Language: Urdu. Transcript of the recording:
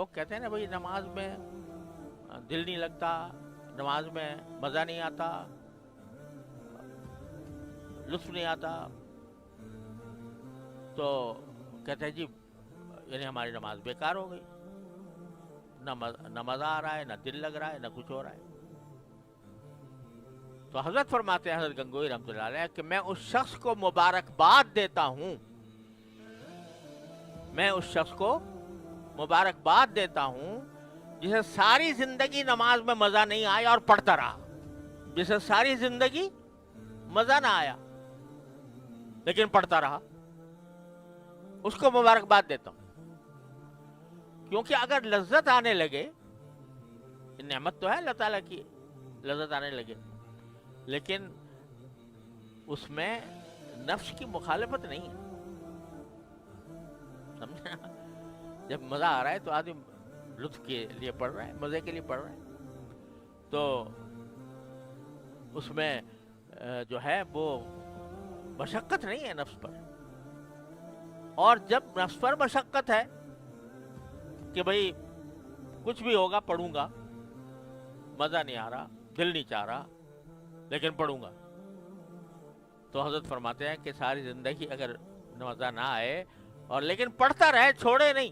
لوگ کہتے ہیں نا بھائی نماز میں دل نہیں لگتا، نماز میں مزہ نہیں آتا، لطف نہیں آتا، تو کہتے ہیں جی یعنی ہماری نماز بیکار ہو گئی، نہ مزہ آ رہا ہے، نہ دل لگ رہا ہے، نہ کچھ ہو رہا ہے. تو حضرت فرماتے ہیں، حضرت گنگوئی رحمۃ اللہ علیہ، کہ میں اس شخص کو مبارکباد دیتا ہوں، میں اس شخص کو مبارکباد دیتا ہوں جسے ساری زندگی نماز میں مزہ نہیں آیا اور پڑھتا رہا، جسے ساری زندگی مزہ نہ آیا لیکن پڑھتا رہا، اس کو مبارکباد دیتا ہوں. کیونکہ اگر لذت آنے لگے، نعمت تو ہے اللہ تعالیٰ کی، لذت آنے لگے، لیکن اس میں نفس کی مخالفت نہیں ہے، سمجھا؟ جب مزہ آ رہا ہے تو آدمی لطف کے لیے پڑھ رہا ہے، مزے کے لیے پڑھ رہا ہے، تو اس میں جو ہے وہ مشقت نہیں ہے نفس پر. اور جب نفس پر مشقت ہے کہ بھئی کچھ بھی ہوگا پڑھوں گا، مزہ نہیں آ رہا، دل نہیں چاہ رہا، لیکن پڑھوں گا، تو حضرت فرماتے ہیں کہ ساری زندگی اگر مزہ نہ آئے اور لیکن پڑھتا رہے، چھوڑے نہیں،